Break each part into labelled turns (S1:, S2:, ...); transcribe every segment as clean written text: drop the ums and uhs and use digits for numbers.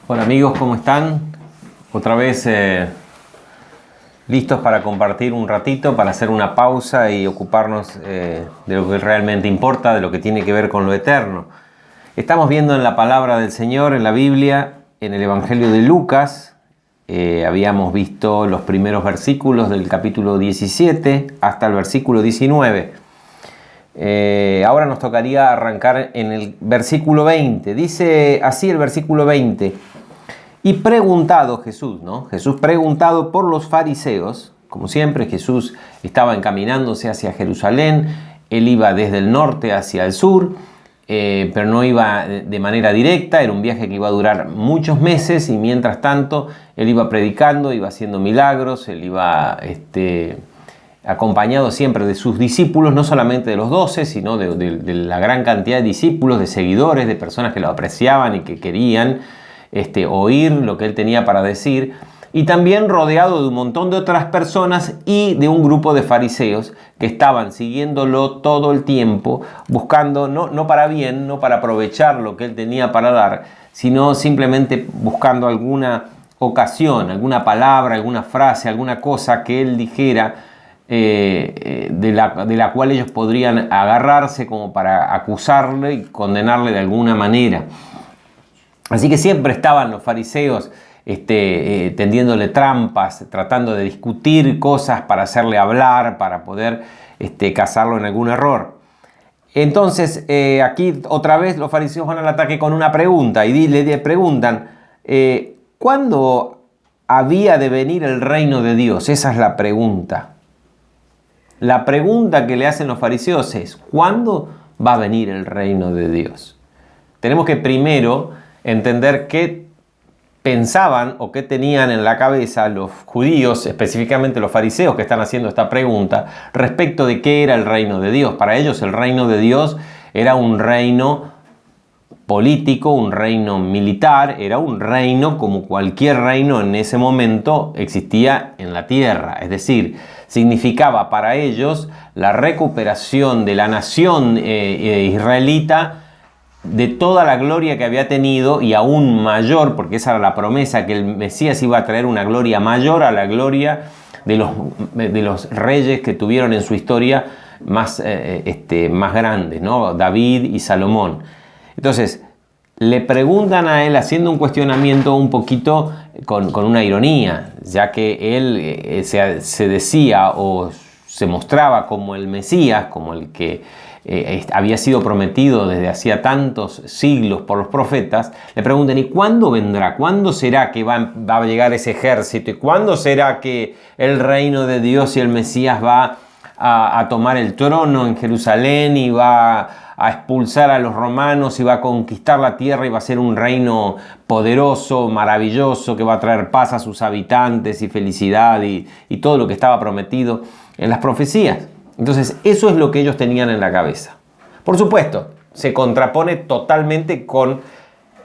S1: Hola amigos, ¿cómo están? Otra vez listos para compartir un ratito, para hacer una pausa y ocuparnos de lo que realmente importa, de lo que tiene que ver con lo eterno. Estamos viendo en la palabra del Señor, en la Biblia, en el Evangelio de Lucas. Habíamos visto los primeros versículos del capítulo 17 hasta el versículo 19. Ahora nos tocaría arrancar en el versículo 20. Dice así el versículo 20. Y preguntado Jesús, ¿no? Jesús preguntado por los fariseos, como siempre Jesús estaba encaminándose hacia Jerusalén, él iba desde el norte hacia el sur, pero no iba de manera directa, era un viaje que iba a durar muchos meses y mientras tanto él iba predicando, iba haciendo milagros, él iba acompañado siempre de sus discípulos, no solamente de los 12, sino de la gran cantidad de discípulos, de seguidores, de personas que lo apreciaban y que querían oír lo que él tenía para decir, y también rodeado de un montón de otras personas y de un grupo de fariseos que estaban siguiéndolo todo el tiempo, buscando, no para bien, no para aprovechar lo que él tenía para dar, sino simplemente buscando alguna ocasión, alguna palabra, alguna frase, alguna cosa que él dijera, de la cual ellos podrían agarrarse como para acusarle y condenarle de alguna manera. Así que siempre estaban los fariseos tendiéndole trampas, tratando de discutir cosas para hacerle hablar, para poder casarlo en algún error. Entonces, aquí otra vez los fariseos van al ataque con una pregunta y le preguntan, ¿cuándo había de venir el reino de Dios? Esa es la pregunta. La pregunta que le hacen los fariseos es, ¿cuándo va a venir el reino de Dios? Tenemos que primero entender qué pensaban o qué tenían en la cabeza los judíos, específicamente los fariseos que están haciendo esta pregunta, respecto de qué era el reino de Dios. Para ellos el reino de Dios era un reino político, un reino militar, era un reino como cualquier reino en ese momento existía en la tierra. Es decir, significaba para ellos la recuperación de la nación israelita de toda la gloria que había tenido y aún mayor, porque esa era la promesa, que el Mesías iba a traer una gloria mayor a la gloria de los reyes que tuvieron en su historia más grandes, ¿no? David y Salomón. Entonces, le preguntan a él haciendo un cuestionamiento un poquito con una ironía, ya que él se decía o se mostraba como el Mesías, como el que había sido prometido desde hacía tantos siglos por los profetas. Le preguntan, ¿y cuándo vendrá? ¿Cuándo será que va a llegar ese ejército? ¿Y cuándo será que el reino de Dios y el Mesías va a tomar el trono en Jerusalén y va a expulsar a los romanos y va a conquistar la tierra y va a ser un reino poderoso, maravilloso, que va a traer paz a sus habitantes y felicidad y todo lo que estaba prometido en las profecías? Entonces, eso es lo que ellos tenían en la cabeza. Por supuesto, se contrapone totalmente con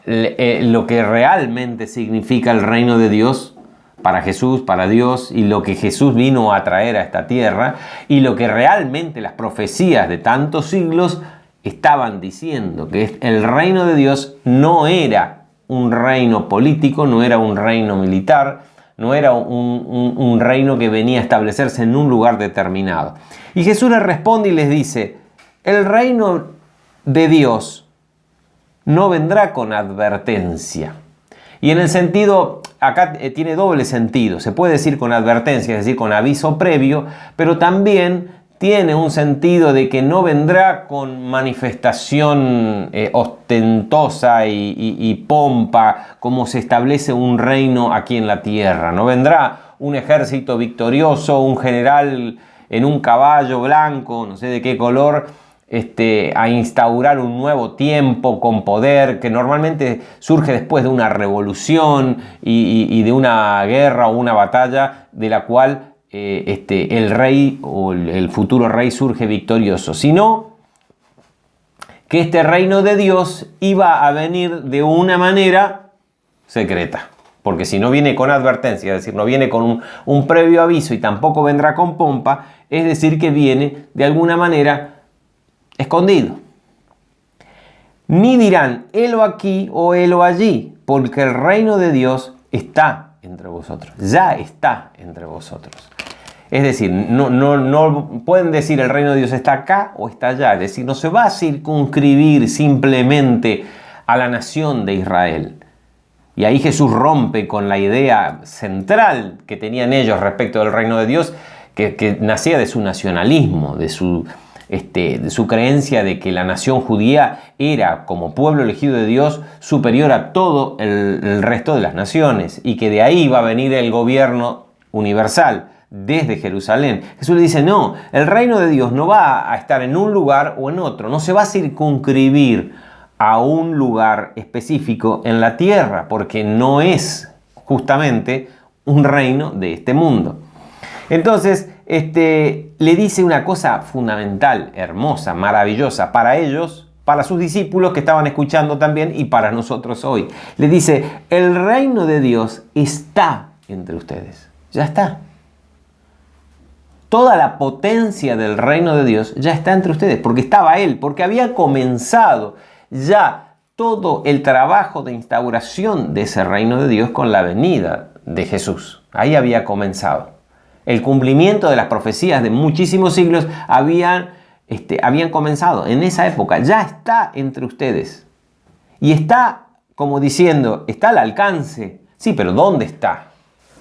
S1: lo que realmente significa el reino de Dios para Jesús, para Dios, y lo que Jesús vino a traer a esta tierra, y lo que realmente las profecías de tantos siglos estaban diciendo, que el reino de Dios no era un reino político, no era un reino militar, no era un reino que venía a establecerse en un lugar determinado. Y Jesús les responde y les dice, el reino de Dios no vendrá con advertencia. Y en el sentido, acá tiene doble sentido, se puede decir con advertencia, es decir, con aviso previo, pero también tiene un sentido de que no vendrá con manifestación ostentosa y pompa como se establece un reino aquí en la tierra. No vendrá un ejército victorioso, un general en un caballo blanco, no sé de qué color, a instaurar un nuevo tiempo con poder que normalmente surge después de una revolución y de una guerra o una batalla de la cual el rey o el futuro rey surge victorioso, sino que este reino de Dios iba a venir de una manera secreta. Porque si no viene con advertencia, es decir, no viene con un previo aviso y tampoco vendrá con pompa, es decir, que viene de alguna manera escondido. Ni dirán, helo aquí o helo allí, porque el reino de Dios está entre vosotros, ya está entre vosotros. Es decir, no pueden decir el reino de Dios está acá o está allá. Es decir, no se va a circunscribir simplemente a la nación de Israel. Y ahí Jesús rompe con la idea central que tenían ellos respecto del reino de Dios, que nacía de su nacionalismo, de su creencia de que la nación judía era, como pueblo elegido de Dios, superior a todo el resto de las naciones, y que de ahí va a venir el gobierno universal desde Jerusalén. Jesús le dice, no, el reino de Dios no va a estar en un lugar o en otro, no se va a circunscribir a un lugar específico en la tierra, porque no es justamente un reino de este mundo. Entonces, le dice una cosa fundamental, hermosa, maravillosa para ellos, para sus discípulos que estaban escuchando también y para nosotros hoy. Le dice, el reino de Dios está entre ustedes. Ya está. Toda la potencia del reino de Dios ya está entre ustedes, porque estaba Él, porque había comenzado ya todo el trabajo de instauración de ese reino de Dios con la venida de Jesús. Ahí había comenzado. El cumplimiento de las profecías de muchísimos siglos habían comenzado en esa época. Ya está entre ustedes. Y está, como diciendo, está al alcance. Sí, pero ¿dónde está?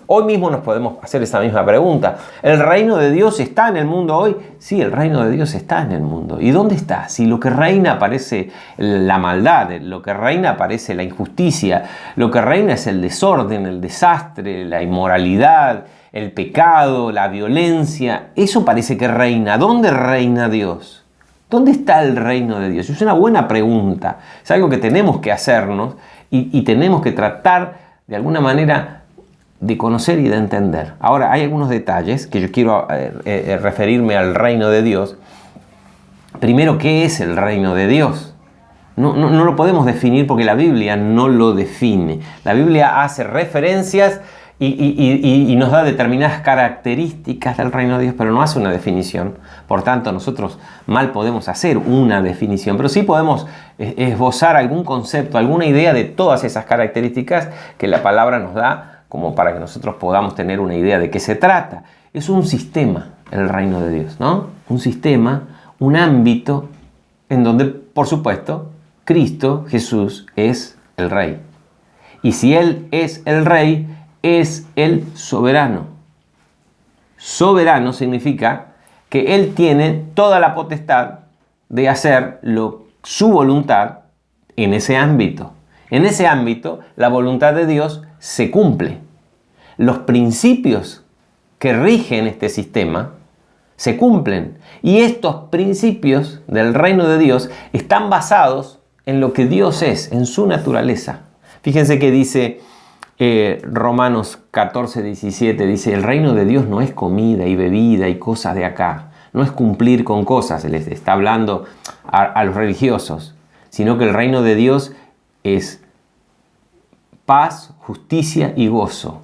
S1: Hoy mismo nos podemos hacer esa misma pregunta. ¿El reino de Dios está en el mundo hoy? Sí, el reino de Dios está en el mundo. ¿Y dónde está? Si lo que reina parece la maldad, lo que reina parece la injusticia, lo que reina es el desorden, el desastre, la inmoralidad, el pecado, la violencia, eso parece que reina. ¿Dónde reina Dios? ¿Dónde está el reino de Dios? Es una buena pregunta. Es algo que tenemos que hacernos y tenemos que tratar de alguna manera de conocer y de entender. Ahora, hay algunos detalles que yo quiero referirme al reino de Dios. Primero, ¿qué es el reino de Dios? No lo podemos definir porque la Biblia no lo define. La Biblia hace referencias y nos da determinadas características del reino de Dios, pero no hace una definición. Por tanto, nosotros mal podemos hacer una definición, pero sí podemos esbozar algún concepto, alguna idea de todas esas características que la palabra nos da, como para que nosotros podamos tener una idea de qué se trata. Es un sistema, el reino de Dios, ¿no? Un sistema, un ámbito en donde, por supuesto, Cristo, Jesús, es el Rey. Y si Él es el Rey, es el soberano. Soberano significa que Él tiene toda la potestad de hacer su voluntad en ese ámbito. En ese ámbito, la voluntad de Dios se cumple. Los principios que rigen este sistema se cumplen. Y estos principios del reino de Dios están basados en lo que Dios es, en su naturaleza. Fíjense que dice Romanos 14, 17, dice, el reino de Dios no es comida y bebida y cosas de acá. No es cumplir con cosas, se les está hablando a los religiosos, sino que el reino de Dios es paz, justicia y gozo.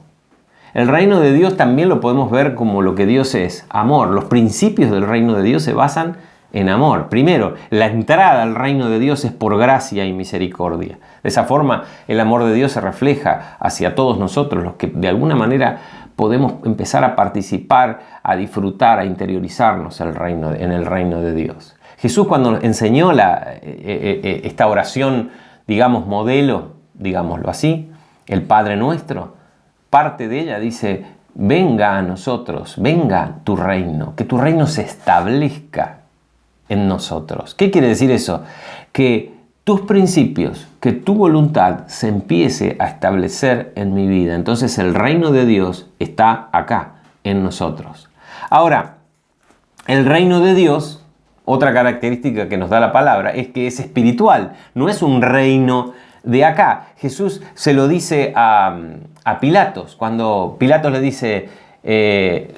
S1: El reino de Dios también lo podemos ver como lo que Dios es, amor. Los principios del reino de Dios se basan en amor. Primero, la entrada al reino de Dios es por gracia y misericordia. De esa forma, el amor de Dios se refleja hacia todos nosotros, los que de alguna manera podemos empezar a participar, a disfrutar, a interiorizarnos en el reino de Dios. Jesús, cuando enseñó esta oración, digamos, modelo, digámoslo así, el Padre Nuestro, parte de ella dice, venga a nosotros, venga tu reino, que tu reino se establezca en nosotros. ¿Qué quiere decir eso? Que tus principios, que tu voluntad se empiece a establecer en mi vida. Entonces el reino de Dios está acá, en nosotros. Ahora, el reino de Dios, otra característica que nos da la palabra, es que es espiritual, no es un reino de acá. Jesús se lo dice a Pilatos, cuando Pilatos le dice,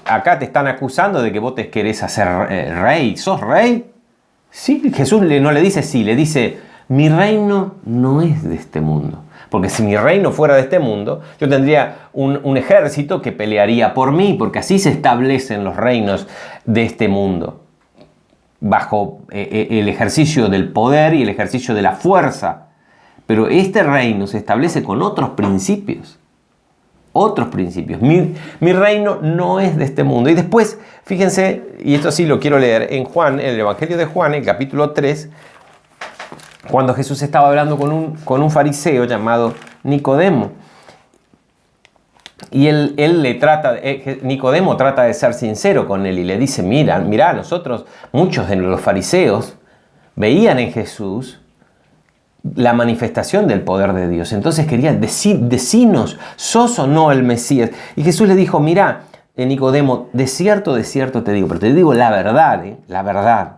S1: acá te están acusando de que vos te querés hacer rey. ¿Sos rey? Sí, Jesús no le dice sí, le dice, mi reino no es de este mundo. Porque si mi reino fuera de este mundo, yo tendría un ejército que pelearía por mí, porque así se establecen los reinos de este mundo, bajo el ejercicio del poder y el ejercicio de la fuerza. Pero este reino se establece con otros principios. Otros principios. Mi reino no es de este mundo. Y después, fíjense, y esto sí lo quiero leer, en Juan, en el Evangelio de Juan, el capítulo 3, cuando Jesús estaba hablando con un fariseo llamado Nicodemo. Y Nicodemo trata de ser sincero con él y le dice, mira, nosotros, muchos de los fariseos, veían en Jesús la manifestación del poder de Dios. Entonces querían decinos, ¿sos o no el Mesías? Y Jesús le dijo, mira, Nicodemo, de cierto te digo, pero te digo la verdad, la verdad.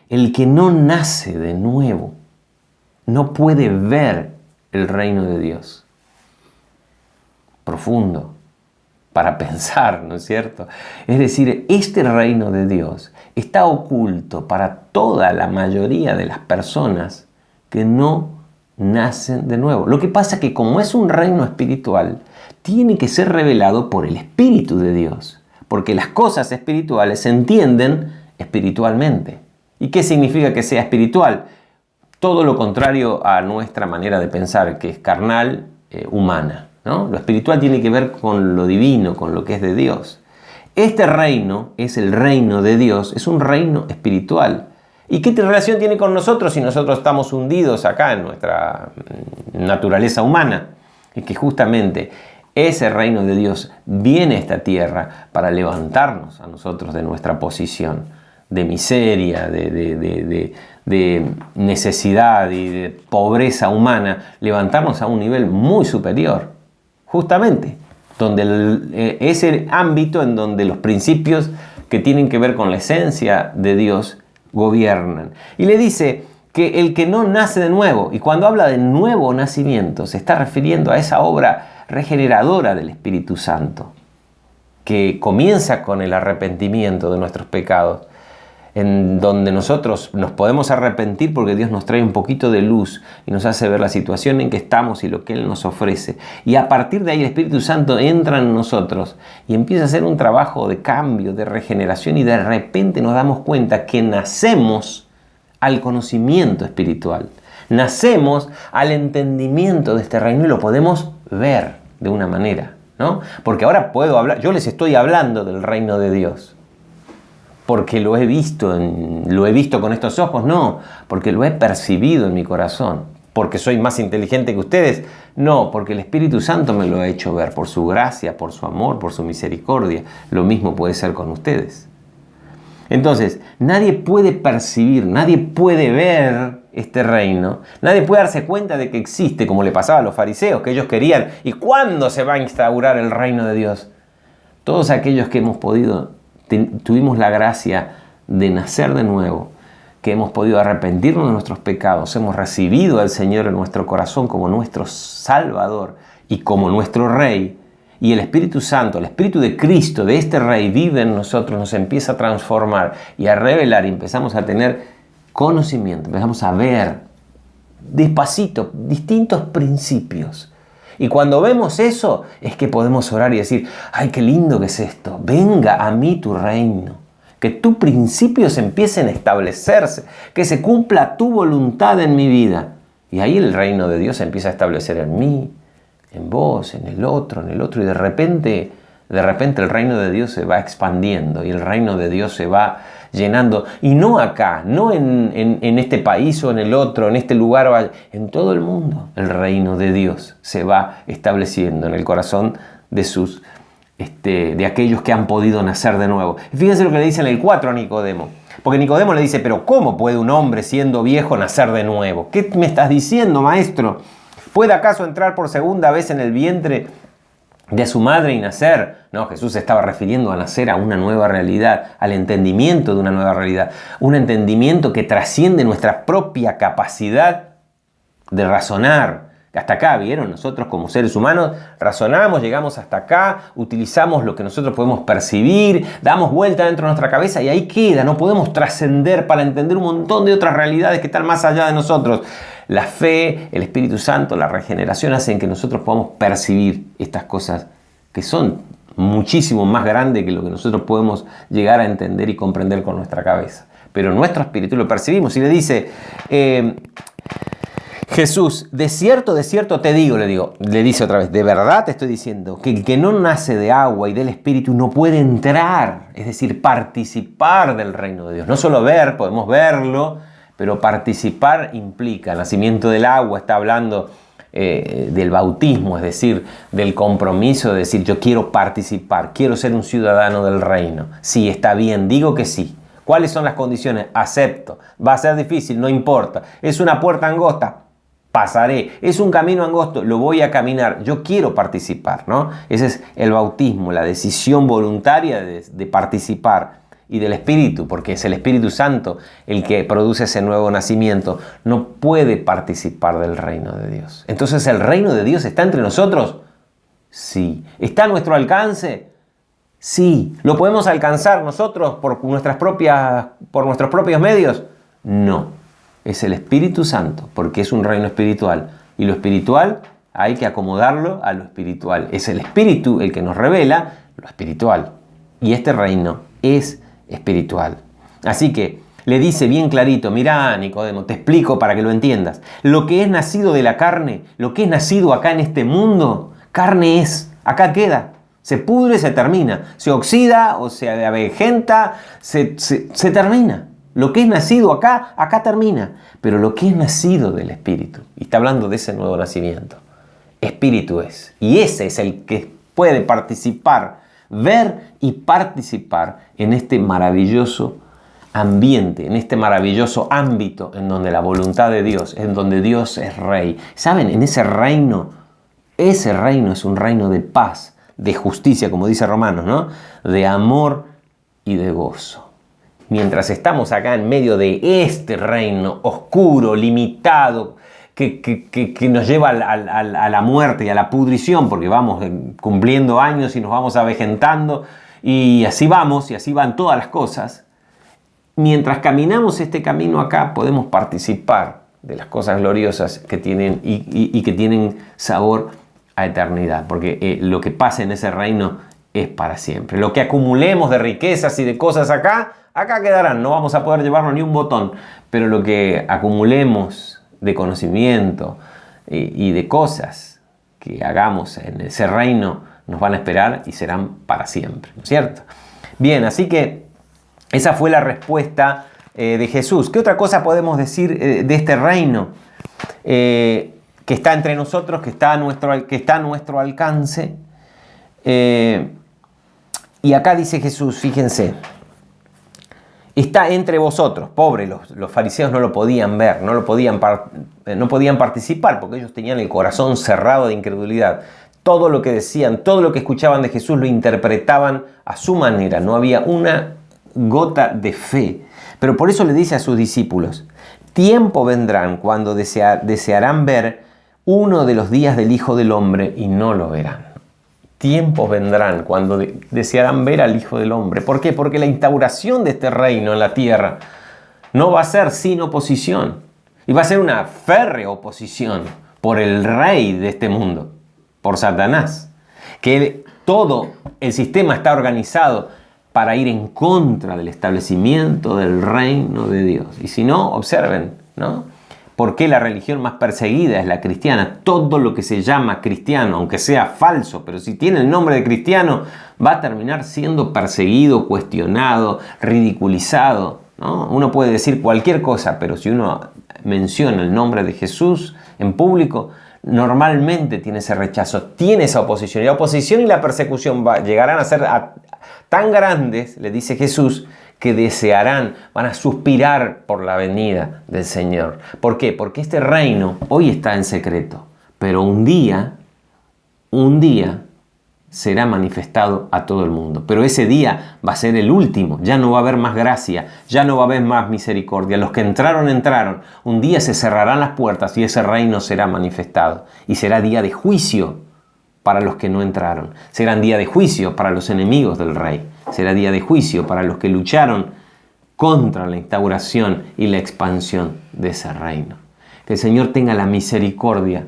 S1: El que no nace de nuevo no puede ver el reino de Dios. Profundo para pensar, ¿no es cierto? Es decir, este reino de Dios está oculto para toda la mayoría de las personas que no nacen de nuevo. Lo que pasa es que como es un reino espiritual, tiene que ser revelado por el Espíritu de Dios, porque las cosas espirituales se entienden espiritualmente. ¿Y qué significa que sea espiritual? Todo lo contrario a nuestra manera de pensar, que es carnal, humana, ¿no? Lo espiritual tiene que ver con lo divino, con lo que es de Dios. Este reino es el reino de Dios, es un reino espiritual. ¿Y qué relación tiene con nosotros si nosotros estamos hundidos acá en nuestra naturaleza humana? Es que justamente ese reino de Dios viene a esta tierra para levantarnos a nosotros de nuestra posición de miseria, de necesidad y de pobreza humana, levantarnos a un nivel muy superior. Justamente, donde ese ámbito en donde los principios que tienen que ver con la esencia de Dios gobiernan. Y le dice que el que no nace de nuevo, y cuando habla de nuevo nacimiento, se está refiriendo a esa obra regeneradora del Espíritu Santo, que comienza con el arrepentimiento de nuestros pecados, en donde nosotros nos podemos arrepentir porque Dios nos trae un poquito de luz y nos hace ver la situación en que estamos y lo que Él nos ofrece. Y a partir de ahí el Espíritu Santo entra en nosotros y empieza a hacer un trabajo de cambio, de regeneración, y de repente nos damos cuenta que nacemos al conocimiento espiritual. Nacemos al entendimiento de este reino y lo podemos ver de una manera, ¿no? Porque ahora puedo hablar, yo les estoy hablando del reino de Dios. Porque lo he visto con estos ojos, no, porque lo he percibido en mi corazón. Porque soy más inteligente que ustedes, no, porque el Espíritu Santo me lo ha hecho ver, por su gracia, por su amor, por su misericordia. Lo mismo puede ser con ustedes. Entonces, nadie puede percibir, nadie puede ver este reino, nadie puede darse cuenta de que existe, como le pasaba a los fariseos, que ellos querían, ¿y cuándo se va a instaurar el reino de Dios? Todos aquellos que tuvimos la gracia de nacer de nuevo, que hemos podido arrepentirnos de nuestros pecados, hemos recibido al Señor en nuestro corazón como nuestro Salvador y como nuestro Rey, y el Espíritu Santo, el Espíritu de Cristo, de este Rey, vive en nosotros, nos empieza a transformar y a revelar, y empezamos a tener conocimiento, empezamos a ver despacito distintos principios. Y cuando vemos eso, es que podemos orar y decir, ¡ay, qué lindo que es esto! Venga a mí tu reino. Que tus principios empiecen a establecerse. Que se cumpla tu voluntad en mi vida. Y ahí el reino de Dios se empieza a establecer en mí, en vos, en el otro. Y de repente el reino de Dios se va expandiendo. Y el reino de Dios se va llenando. Y no acá, no en este país o en el otro, en este lugar o allá. En todo el mundo el reino de Dios se va estableciendo en el corazón de aquellos que han podido nacer de nuevo. Y fíjense lo que le dice en el 4 a Nicodemo. Porque Nicodemo le dice, pero ¿cómo puede un hombre siendo viejo nacer de nuevo? ¿Qué me estás diciendo, maestro? ¿Puede acaso entrar por segunda vez en el vientre de su madre y nacer? No, Jesús se estaba refiriendo a nacer a una nueva realidad, al entendimiento de una nueva realidad, un entendimiento que trasciende nuestra propia capacidad de razonar. Hasta acá, ¿vieron? Nosotros como seres humanos razonamos, llegamos hasta acá, utilizamos lo que nosotros podemos percibir, damos vuelta dentro de nuestra cabeza y ahí queda, no podemos trascender para entender un montón de otras realidades que están más allá de nosotros. La fe, el Espíritu Santo, la regeneración hacen que nosotros podamos percibir estas cosas que son muchísimo más grandes que lo que nosotros podemos llegar a entender y comprender con nuestra cabeza. Pero nuestro espíritu lo percibimos y le dice, Jesús, de cierto te digo, le dice otra vez, de verdad te estoy diciendo que el que no nace de agua y del Espíritu no puede entrar, es decir, participar del reino de Dios. No solo ver, podemos verlo, pero participar implica nacimiento del agua, está hablando del bautismo, es decir, del compromiso de decir yo quiero participar, quiero ser un ciudadano del reino. Sí, está bien, digo que sí. ¿Cuáles son las condiciones? Acepto. Va a ser difícil, no importa. Es una puerta angosta, pasaré. Es un camino angosto, lo voy a caminar. Yo quiero participar, ¿no? Ese es el bautismo, la decisión voluntaria de participar. Y del Espíritu, porque es el Espíritu Santo el que produce ese nuevo nacimiento, no puede participar del reino de Dios. Entonces, ¿el reino de Dios está entre nosotros? Sí. ¿Está a nuestro alcance? Sí. ¿Lo podemos alcanzar nosotros por nuestros propios medios? No. Es el Espíritu Santo, porque es un reino espiritual. Y lo espiritual hay que acomodarlo a lo espiritual. Es el Espíritu el que nos revela lo espiritual. Y este reino es espiritual. Así que le dice bien clarito, mirá Nicodemo, te explico para que lo entiendas. Lo que es nacido de la carne, lo que es nacido acá en este mundo, carne es, acá queda. Se pudre, se termina. Se oxida o se avejenta, se termina. Lo que es nacido acá, acá termina. Pero lo que es nacido del Espíritu, y está hablando de ese nuevo nacimiento, Espíritu es. Y ese es el que puede participar, ver y participar en este maravilloso ambiente, en este maravilloso ámbito en donde la voluntad de Dios, en donde Dios es rey. ¿Saben? En ese reino es un reino de paz, de justicia, como dice Romanos, ¿no? De amor y de gozo. Mientras estamos acá en medio de este reino oscuro, limitado, que nos lleva a la muerte y a la pudrición, porque vamos cumpliendo años y nos vamos avejentando, y así vamos, y así van todas las cosas. Mientras caminamos este camino acá, podemos participar de las cosas gloriosas que tienen y que tienen sabor a eternidad, porque lo que pasa en ese reino es para siempre. Lo que acumulemos de riquezas y de cosas acá quedarán, no vamos a poder llevarnos ni un botón, pero lo que acumulemos de conocimiento y de cosas que hagamos en ese reino nos van a esperar y serán para siempre, ¿no es cierto? Bien, así que esa fue la respuesta de Jesús. ¿Qué otra cosa podemos decir de este reino que está entre nosotros, que está a nuestro alcance? Y acá dice Jesús, fíjense, está entre vosotros. Pobre, los fariseos no lo podían ver, no podían participar porque ellos tenían el corazón cerrado de incredulidad. Todo lo que decían, todo lo que escuchaban de Jesús lo interpretaban a su manera. No había una gota de fe. Pero por eso le dice a sus discípulos, tiempo vendrán cuando desearán ver uno de los días del Hijo del Hombre y no lo verán. Tiempos vendrán cuando desearán ver al Hijo del Hombre. ¿Por qué? Porque la instauración de este reino en la tierra no va a ser sin oposición. Y va a ser una férrea oposición por el rey de este mundo, por Satanás. Que todo el sistema está organizado para ir en contra del establecimiento del reino de Dios. Y si no, observen, ¿no? ¿Por qué la religión más perseguida es la cristiana? Todo lo que se llama cristiano, aunque sea falso, pero si tiene el nombre de cristiano, va a terminar siendo perseguido, cuestionado, ridiculizado, ¿no? Uno puede decir cualquier cosa, pero si uno menciona el nombre de Jesús en público, normalmente tiene ese rechazo, tiene esa oposición. Y la oposición y la persecución llegarán a ser tan grandes, le dice Jesús, que desearán, van a suspirar por la venida del Señor. ¿Por qué? Porque este reino hoy está en secreto, pero un día será manifestado a todo el mundo. Pero ese día va a ser el último, ya no va a haber más gracia, ya no va a haber más misericordia. Los que entraron. Un día se cerrarán las puertas y ese reino será manifestado. Y será día de juicio para los que no entraron. Será día de juicio para los enemigos del rey. Será día de juicio para los que lucharon contra la instauración y la expansión de ese reino. Que el Señor tenga la misericordia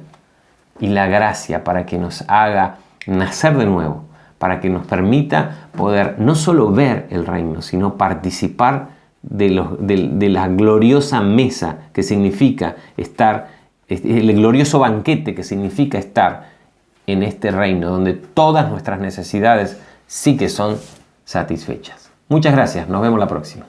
S1: y la gracia para que nos haga nacer de nuevo, para que nos permita poder no solo ver el reino, sino participar de la gloriosa mesa que significa estar el glorioso banquete que significa estar en este reino, donde todas nuestras necesidades sí que son satisfechas. Muchas gracias, nos vemos la próxima.